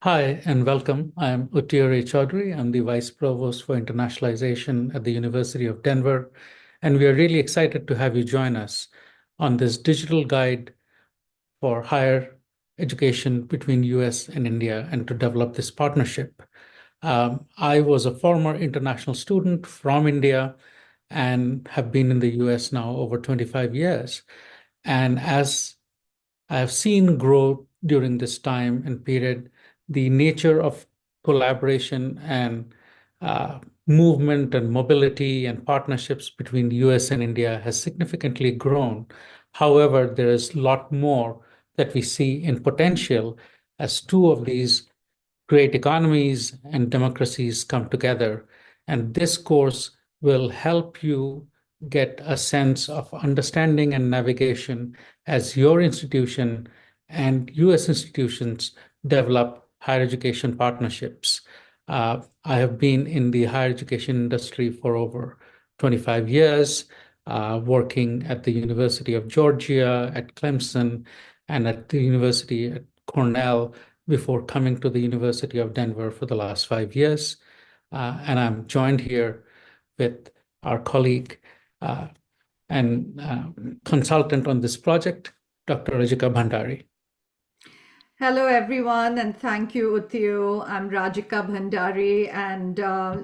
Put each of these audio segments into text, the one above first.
Hi and welcome. I'm Uttiyo Chaudhary. I'm the Vice Provost for Internationalization at the University of Denver, and we are really excited to have you join us on this digital guide for higher education between US and India and to develop this partnership. I was a former international student from India and have been in the US now over 25 years. And as I have seen growth during this time and period, the nature of collaboration and movement and mobility and partnerships between the US and India has significantly grown. However, there is a lot more that we see in potential as two of these great economies and democracies come together. And this course will help you get a sense of understanding and navigation as your institution and US institutions develop higher education partnerships. I have been in the higher education industry for over 25 years, working at the University of Georgia, at Clemson, and at the University at Cornell before coming to the University of Denver for the last 5 years. And I'm joined here with our colleague uh, and consultant on this project, Dr. Rajika Bhandari. Hello, everyone, and thank you, Uttiyo. I'm Rajika Bhandari, and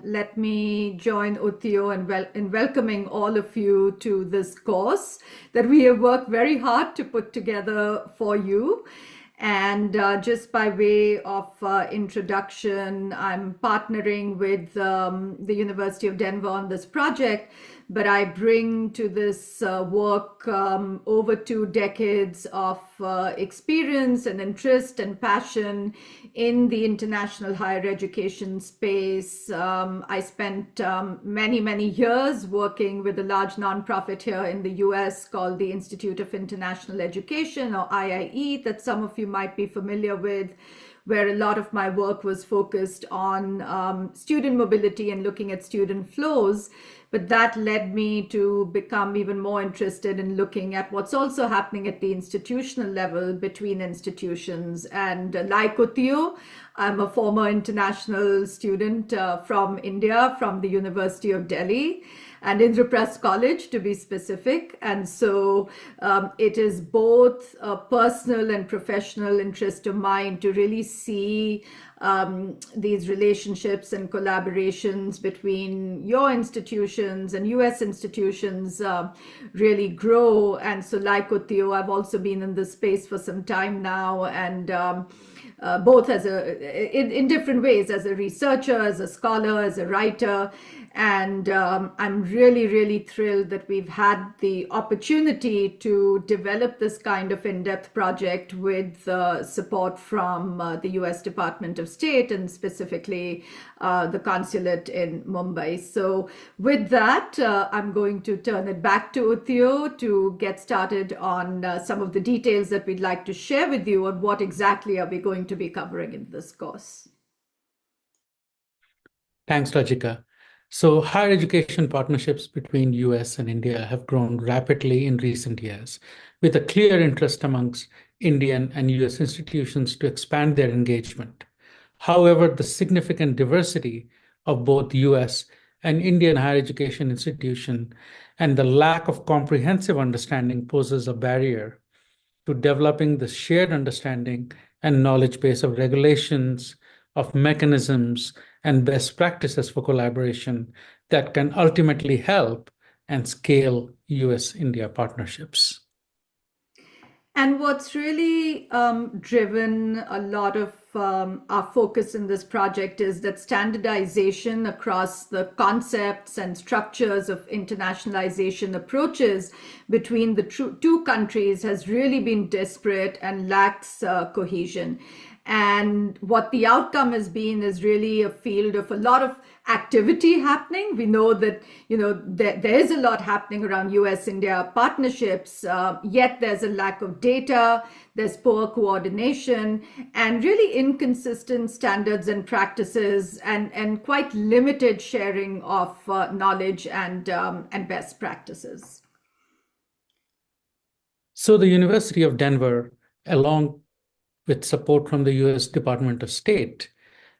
let me join Uttiyo in welcoming all of you to this course that we have worked very hard to put together for you. And just by way of introduction, I'm partnering with the University of Denver on this project, but I bring to this work over 2 decades of experience and interest and passion in the international higher education space. I spent many, many years working with a large nonprofit here in the US called the Institute of International Education, or IIE, that some of you might be familiar with, where a lot of my work was focused on student mobility and looking at student flows. But that led me to become even more interested in looking at what's also happening at the institutional level between institutions. And like Uttiyo, I'm a former international student from India, from the University of Delhi and Indraprasth College, to be specific. And so it is both a personal and professional interest of mine to really see these relationships and collaborations between your institutions and US institutions really grow. And so, like Uttiyo, I've also been in this space for some time now, and both in different ways, as a researcher, as a scholar, as a writer. And I'm really, really thrilled that we've had the opportunity to develop this kind of in-depth project with support from the US Department of State, and specifically the consulate in Mumbai. So with that, I'm going to turn it back to Uttiyo to get started on some of the details that we'd like to share with you on what exactly are we going to be covering in this course. Thanks, Rajika. So, higher education partnerships between US and India have grown rapidly in recent years, with a clear interest amongst Indian and US institutions to expand their engagement. However, the significant diversity of both US and Indian higher education institutions and the lack of comprehensive understanding poses a barrier to developing the shared understanding and knowledge base of regulations, of mechanisms, and best practices for collaboration that can ultimately help and scale US India partnerships. And what's really driven a lot of our focus in this project is that standardization across the concepts and structures of internationalization approaches between the two countries has really been disparate and lacks cohesion. And what the outcome has been is really a field of a lot of activity happening. We know that there is a lot happening around US-India partnerships, yet there's a lack of data, there's poor coordination, and really inconsistent standards and practices, and quite limited sharing of knowledge and best practices. So the University of Denver, along with support from the US Department of State,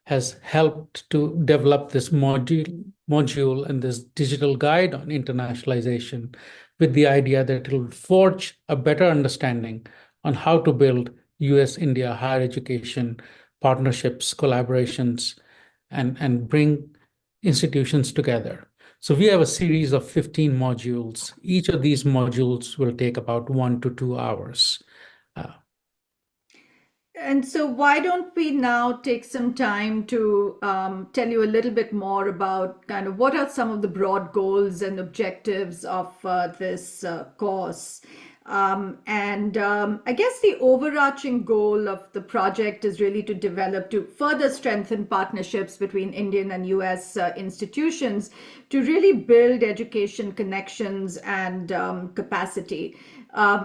has helped to develop this module and this digital guide on internationalization with the idea that it will forge a better understanding on how to build US-India higher education partnerships, collaborations, and bring institutions together. So we have a series of 15 modules. Each of these modules will take about 1 to 2 hours. And so, why don't we now take some time to tell you a little bit more about kind of what are some of the broad goals and objectives of this course? I guess the overarching goal of the project is really to further strengthen partnerships between Indian and US institutions to really build education connections and capacity.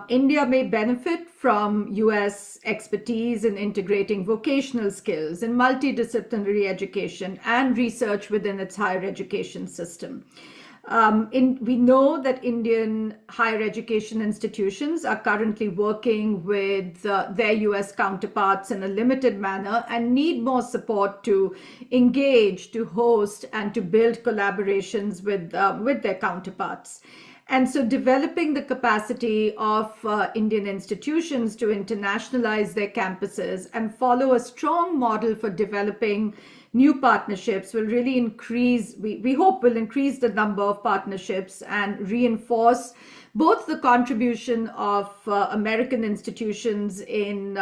India may benefit from US expertise in integrating vocational skills in multidisciplinary education and research within its higher education system. We know that Indian higher education institutions are currently working with their US counterparts in a limited manner and need more support to engage, to host, and to build collaborations with their counterparts. And so, developing the capacity of Indian institutions to internationalize their campuses and follow a strong model for developing new partnerships will really we hope will increase the number of partnerships and reinforce both the contribution of American institutions in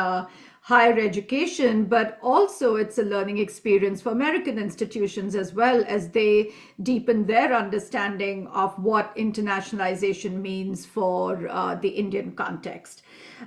higher education, but also it's a learning experience for American institutions as well as they deepen their understanding of what internationalization means for the Indian context.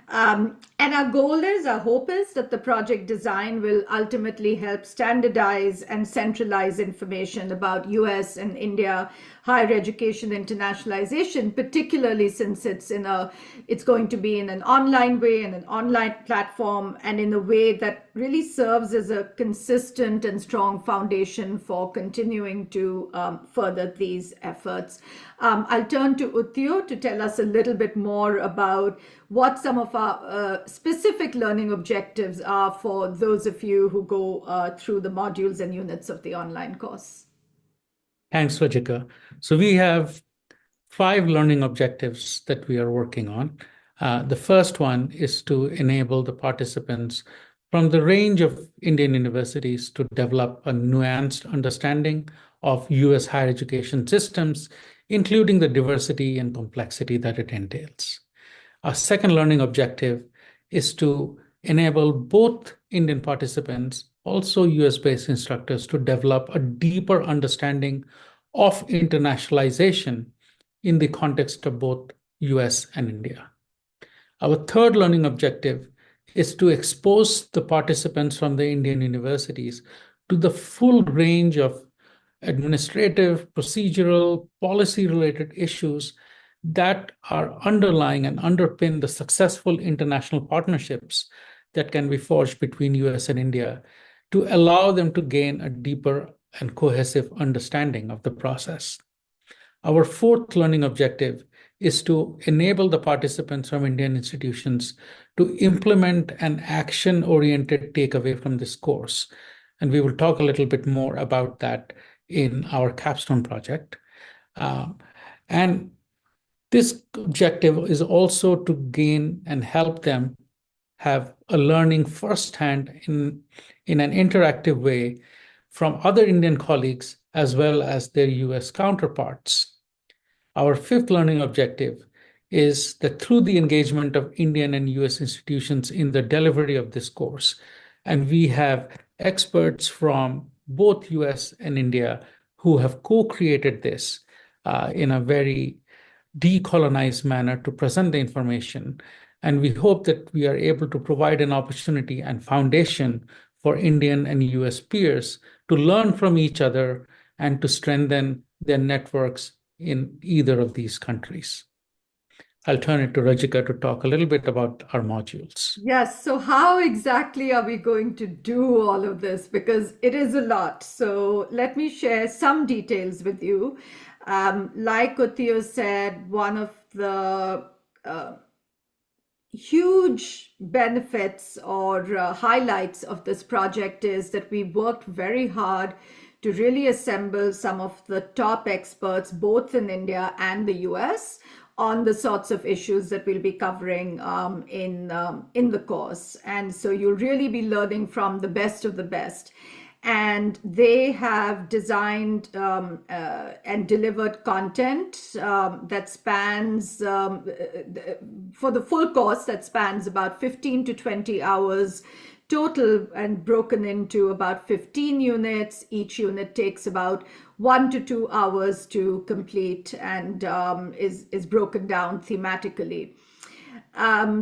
And our hope is that the project design will ultimately help standardize and centralize information about US and India higher education internationalization, particularly since it's going to be in an online way and an online platform and in a way that really serves as a consistent and strong foundation for continuing to further these efforts. I'll turn to Uthio to tell us a little bit more about what some of our specific learning objectives are for those of you who go through the modules and units of the online course. Thanks, Rajika. So we have 5 learning objectives that we are working on. The first one is to enable the participants from the range of Indian universities to develop a nuanced understanding of US higher education systems, including the diversity and complexity that it entails. Our second learning objective is to enable both Indian participants, also US-based instructors, to develop a deeper understanding of internationalization in the context of both US and India. Our third learning objective is to expose the participants from the Indian universities to the full range of administrative, procedural, policy-related issues that are underlying and underpin the successful international partnerships that can be forged between US and India to allow them to gain a deeper and cohesive understanding of the process. Our fourth learning objective is to enable the participants from Indian institutions to implement an action-oriented takeaway from this course. And we will talk a little bit more about that in our capstone project. And this objective is also to gain and help them have a learning firsthand in an interactive way from other Indian colleagues as well as their US counterparts. Our fifth learning objective is that through the engagement of Indian and US institutions in the delivery of this course, and we have experts from both US and India who have co-created this in a very decolonized manner to present the information. And we hope that we are able to provide an opportunity and foundation for Indian and US peers to learn from each other and to strengthen their networks in either of these countries. I'll turn it to Rajika to talk a little bit about our modules. Yes, so how exactly are we going to do all of this? Because it is a lot. So let me share some details with you. Like Uthio said, one of the huge benefits or highlights of this project is that we worked very hard to really assemble some of the top experts, both in India and the US, on the sorts of issues that we'll be covering in the course. And so you'll really be learning from the best of the best. And they have designed and delivered content that spans, for the full course, that spans about 15 to 20 hours total, and broken into about 15 units. Each unit takes about 1 to 2 hours to complete, and is broken down thematically.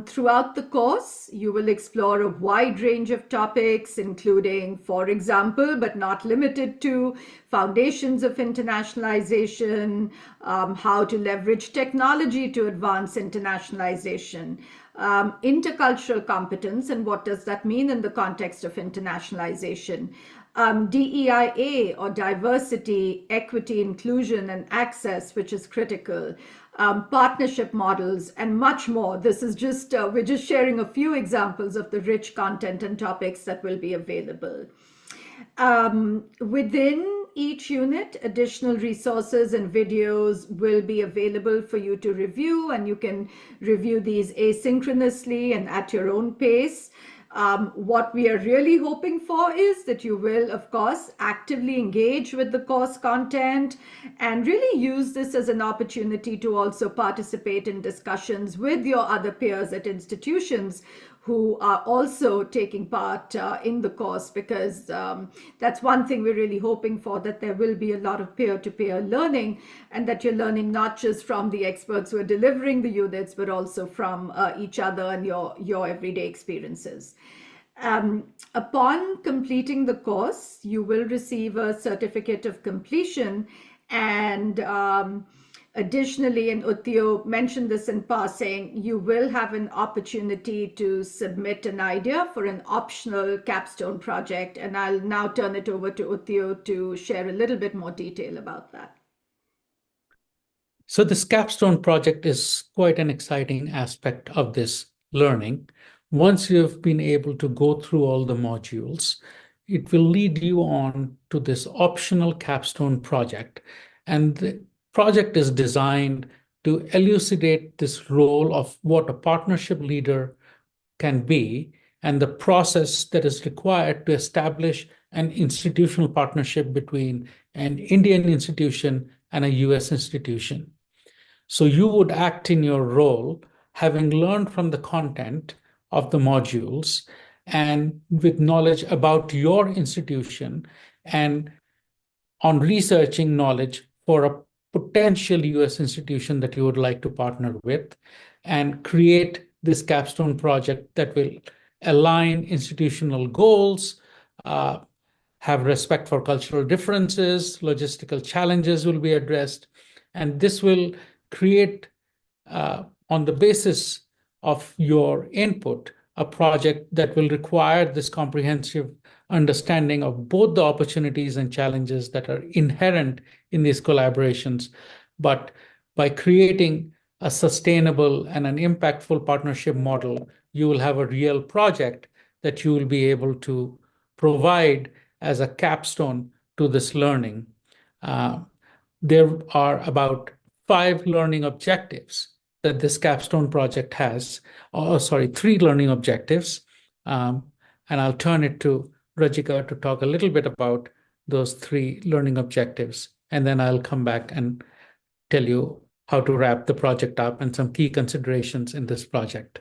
Throughout the course, you will explore a wide range of topics, including, for example, but not limited to, foundations of internationalization, how to leverage technology to advance internationalization, intercultural competence, and what does that mean in the context of internationalization, DEIA, or diversity, equity, inclusion, and access, which is critical, partnership models, and much more. This is just, we're just sharing a few examples of the rich content and topics that will be available. Within each unit, additional resources and videos will be available for you to review, and you can review these asynchronously and at your own pace. What we are really hoping for is that you will, of course, actively engage with the course content and really use this as an opportunity to also participate in discussions with your other peers at institutions who are also taking part in the course, because that's one thing we're really hoping for, that there will be a lot of peer-to-peer learning, and that you're learning not just from the experts who are delivering the units, but also from each other and your everyday experiences. Upon completing the course, you will receive a certificate of completion, and additionally, and Uttio mentioned this in passing, you will have an opportunity to submit an idea for an optional capstone project. And I'll now turn it over to Uttio to share a little bit more detail about that. So this capstone project is quite an exciting aspect of this learning. Once you've been able to go through all the modules, it will lead you on to this optional capstone project. And the project is designed to elucidate this role of what a partnership leader can be and the process that is required to establish an institutional partnership between an Indian institution and a US institution. So you would act in your role, having learned from the content of the modules and with knowledge about your institution, and on researching knowledge for a potential US institution that you would like to partner with, and create this capstone project that will align institutional goals, have respect for cultural differences, logistical challenges will be addressed, and this will create, on the basis of your input, a project that will require this comprehensive understanding of both the opportunities and challenges that are inherent in these collaborations. But by creating a sustainable and an impactful partnership model, you will have a real project that you will be able to provide as a capstone to this learning. There are about 5 learning objectives that this capstone project has. Sorry, 3 learning objectives. And I'll turn it to Rajika to talk a little bit about those 3 learning objectives. And then I'll come back and tell you how to wrap the project up and some key considerations in this project.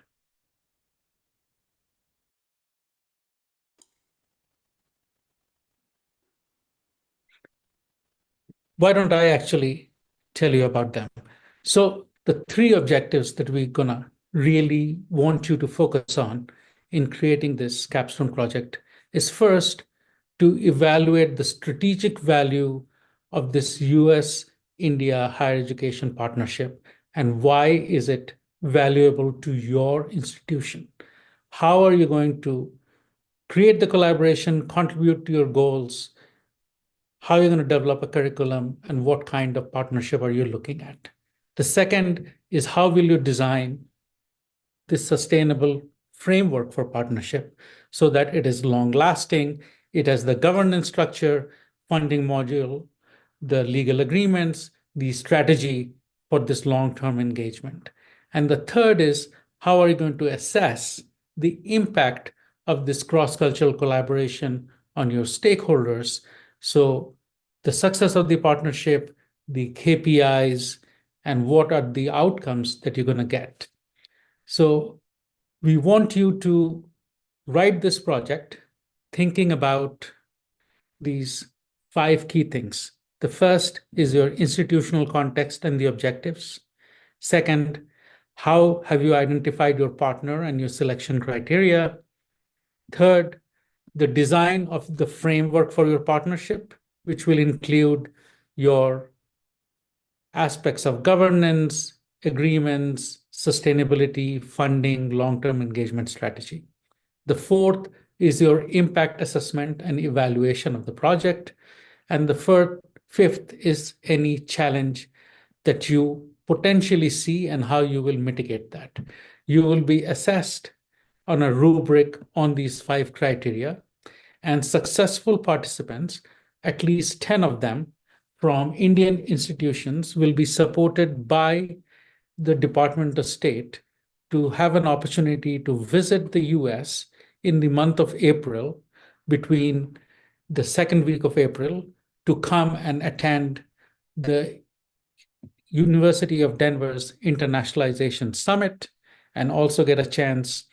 Why don't I actually tell you about them? So the 3 objectives that we're gonna really want you to focus on in creating this capstone project is, first, to evaluate the strategic value of this US-India higher education partnership, and why is it valuable to your institution? How are you going to create the collaboration, contribute to your goals? How are you going to develop a curriculum, and what kind of partnership are you looking at? The second is, how will you design this sustainable framework for partnership so that it is long lasting. It has the governance structure, funding module, the legal agreements, the strategy for this long-term engagement. And the third is, how are you going to assess the impact of this cross-cultural collaboration on your stakeholders? So the success of the partnership, the KPIs, and what are the outcomes that you're going to get. So we want you to write this project thinking about these 5 key things. The first is your institutional context and the objectives. Second, how have you identified your partner and your selection criteria? Third, the design of the framework for your partnership, which will include your aspects of governance, agreements, sustainability, funding, long-term engagement strategy. The fourth is your impact assessment and evaluation of the project. And the fifth is any challenge that you potentially see and how you will mitigate that. You will be assessed on a rubric on these 5 criteria, and successful participants, at least 10 of them from Indian institutions, will be supported by the Department of State to have an opportunity to visit the US in the month of April, between the second week of April, to come and attend the University of Denver's Internationalization Summit, and also get a chance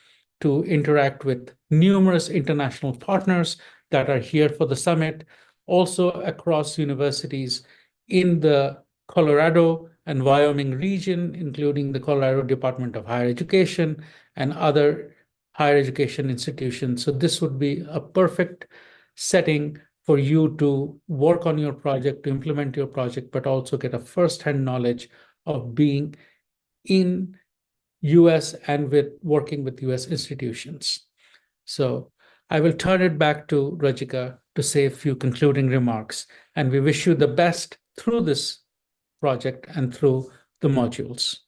to interact with numerous international partners that are here for the summit, also across universities in the Colorado and Wyoming region, including the Colorado Department of Higher Education and other higher education institutions. So this would be a perfect setting for you to work on your project, to implement your project, but also get a first-hand knowledge of being in US and with working with US institutions. So I will turn it back to Rajika to say a few concluding remarks, and we wish you the best through this project and through the modules.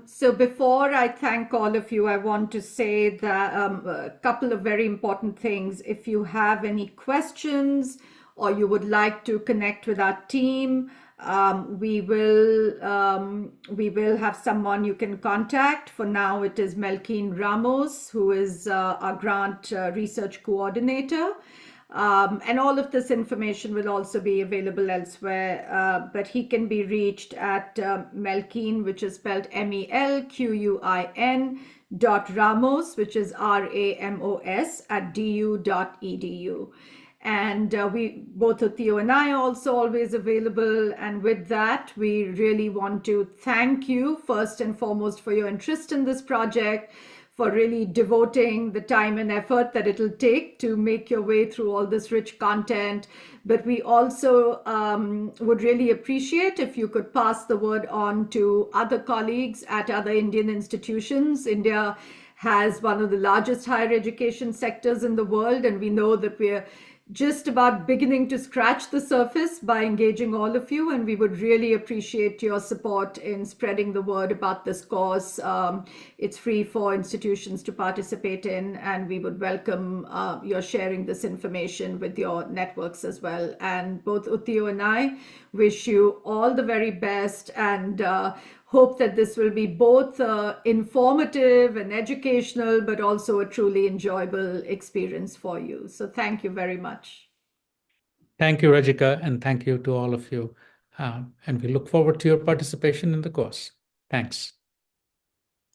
So before I thank all of you, I want to say that a couple of very important things. If you have any questions or you would like to connect with our team, we will have someone you can contact. For now, it is Melkin Ramos, who is our grant research coordinator. And all of this information will also be available elsewhere, but he can be reached at Melkin, which is spelled MELQUIN .Ramos, which is RAMOS @du.edu. And both Uthio and I are also always available. And with that, we really want to thank you first and foremost for your interest in this project, for really devoting the time and effort that it'll take to make your way through all this rich content. But we also would really appreciate if you could pass the word on to other colleagues at other Indian institutions. India has one of the largest higher education sectors in the world, and we know that we're just about beginning to scratch the surface by engaging all of you, and we would really appreciate your support in spreading the word about this course. It's free for institutions to participate in, and we would welcome your sharing this information with your networks as well. And both Uthio and I wish you all the very best, and hope that this will be both informative and educational, but also a truly enjoyable experience for you. So thank you very much. Thank you, Rajika, and thank you to all of you. And we look forward to your participation in the course. Thanks.